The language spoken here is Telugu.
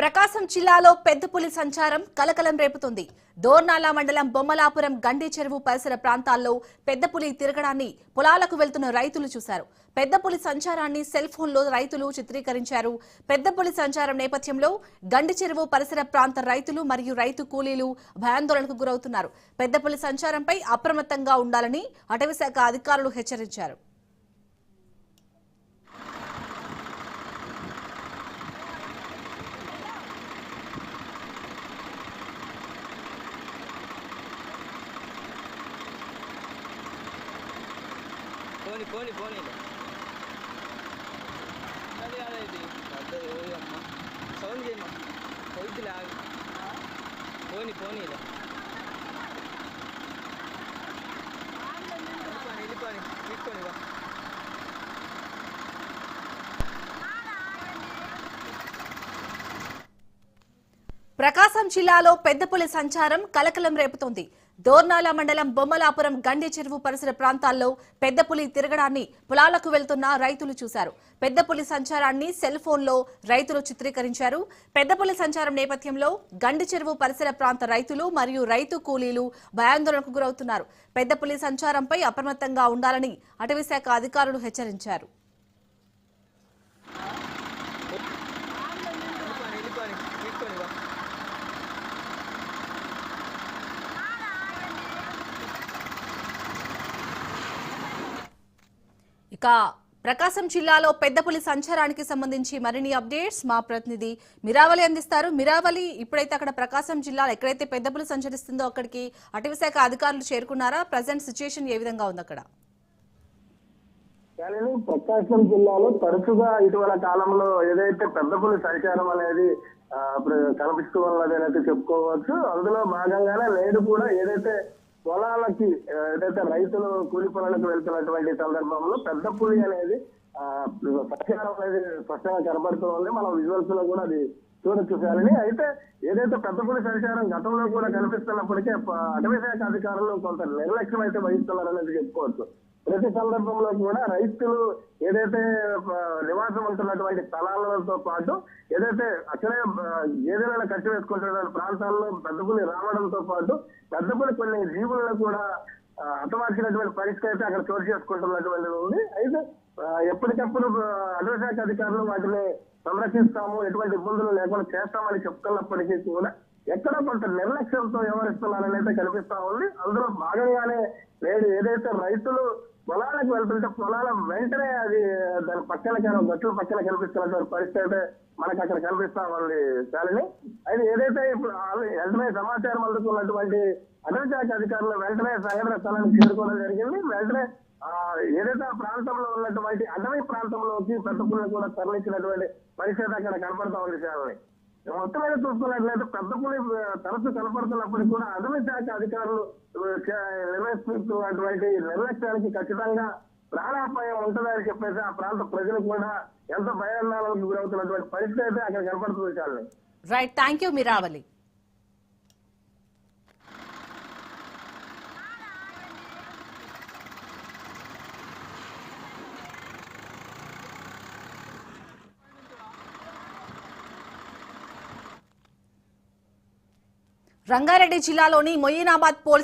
ప్రకాశం జిల్లాలో పెద్దపులి సంచారం కలకలం రేపుతుంది. దోర్నాల మండలం బొమ్మలాపురం గండి చెరువు పరిసర ప్రాంతాల్లో పెద్దపులి తిరగడాన్ని పొలాలకు వెళ్తున్న రైతులు చూశారు. పెద్దపులి సంచారాన్ని సెల్ ఫోన్లో రైతులు చిత్రీకరించారు. పెద్దపులి సంచారం నేపథ్యంలో గండి చెరువు పరిసర ప్రాంత రైతులు మరియు రైతు కూలీలు భయాందోళనకు గురవుతున్నారు. పెద్దపులి సంచారంపై అప్రమత్తంగా ఉండాలని అటవీశాఖ అధికారులు హెచ్చరించారు. పోనీ పోనీ అది అదేది అమ్మ సౌండ్ చేయమ్మా పోయిద్దిలే ఆగి పోనీ వెళ్ళిపోని తీసుకొని వా. ప్రకాశం జిల్లాలో పెద్దపులి సంచారం కలకలం రేపుతోంది. దోర్నాల మండలం బొమ్మలాపురం గండి చెరువు పరిసర ప్రాంతాల్లో పెద్దపులి తిరగడాన్ని పొలాలకు వెళ్తున్న రైతులు చూశారు. పెద్దపులి సంచారాన్ని సెల్ ఫోన్లో రైతులు చిత్రీకరించారు. పెద్దపులి సంచారం నేపథ్యంలో గండి చెరువు పరిసర ప్రాంత రైతులు మరియు రైతు కూలీలు భయాందోళనకు గురవుతున్నారు. పెద్దపులి సంచారంపై అప్రమత్తంగా ఉండాలని అటవీశాఖ అధికారులు హెచ్చరించారు. ఇక ప్రకాశం జిల్లాలో పెద్దపులి సంచారానికి సంబంధించి మరిన్ని అప్డేట్స్ మా ప్రతినిధి మిరావలి అందిస్తారు. మిరావలి, ఇప్పుడైతే అక్కడ ప్రకాశం జిల్లాలో ఎక్కడైతే పెద్దపులి సంచరిస్తుందో అక్కడికి అటవీశాఖ అధికారులు చేరుకున్నారా? ప్రజెంట్ సిచ్యుయేషన్ ఏ విధంగా ఉంది అక్కడ? ప్రకాశం జిల్లాలో తరచుగా ఇటీవల కాలంలో ఏదైతే పెద్దపులి సంచారం అనేది కనిపిస్తూ ఉన్నదేనైతే చెప్పుకోవచ్చు. అందులో భాగంగానే నేడు కూడా ఏదైతే పొలాలకి ఏదైతే రైతులు కూలి పొలాలకు వెళ్తున్నటువంటి సందర్భంలో పెద్ద పులి అనేది సంచారం అనేది స్పష్టంగా కనబడుతుంది. మనం విజువల్స్ లో కూడా అది చూడాలని. అయితే ఏదైతే పెద్ద పులి సంచారం గతంలో కూడా కనిపిస్తున్నప్పటికీ అటవీశాఖ అధికారులు కొంత నిర్లక్ష్యం అయితే వహిస్తున్నారనేది చెప్పుకోవచ్చు. ప్రతి సందర్భంలో కూడా రైతులు ఏదైతే నివాసం ఉంటున్నటువంటి స్థలాలతో పాటు ఏదైతే అక్కడే గేదెలను కట్టి వేసుకుంటున్న ప్రాంతాల్లో పెద్దపులి రావడంతో పాటు పెద్దపులి కొన్ని జీవులను కూడా హతమార్చినటువంటి పరిస్థితి అయితే అక్కడ చోటు చేసుకుంటున్నటువంటి ఉంది. అయితే ఎప్పటికప్పుడు అటవీశాఖ అధికారులు వాటిని సంరక్షిస్తాము, ఎటువంటి ఇబ్బందులు లేకుండా చేస్తామని చెప్తున్నప్పటికీ కూడా ఎక్కడ కొంత నిర్లక్ష్యంతో వ్యవహరిస్తున్నారని అయితే కనిపిస్తా ఉంది. అందులో భాగంగానే నేడు ఏదైతే రైతులు పొలాలకు వెళ్తుంటే పొలాల వెంటనే అది దాని పక్కన గట్టుల పక్కన కనిపిస్తున్నటువంటి పరిస్థితి అయితే మనకు అక్కడ కనిపిస్తా ఉంది చాలని. అయితే ఏదైతే ఇప్పుడు వెంటనే సమాచారం అందుకున్నటువంటి అటవీశాఖ అధికారులు వెంటనే సంఘటన స్థలానికి చేరుకోవడం జరిగింది. వెంటనే ఏదైతే ఆ ప్రాంతంలో ఉన్నటువంటి అటవీ ప్రాంతంలోకి పెద్దపుల్ని కూడా తరలించినటువంటి పరిస్థితి అక్కడ కనపడతా ఉంది చాలని. మొత్తం మీద చూసుకున్నట్లయితే పెద్దపులి తరచు కనపడుతున్నప్పటికీ కూడా అటవీ శాఖ అధికారులు నిర్వహిస్తున్నటువంటి నిర్లక్ష్యానికి ఖచ్చితంగా ప్రాణాపాయం ఉంటుందని చెప్పేసి ఆ ప్రాంత ప్రజలు కూడా ఎంతో భయాందోళనకు గురవుతున్నటువంటి పరిస్థితి అయితే అక్కడ కనపడుతుంది చాలని. Right, thank you Miravali. Rangareddy జిల్లాలోని మొయినాబాద్ పోలీస్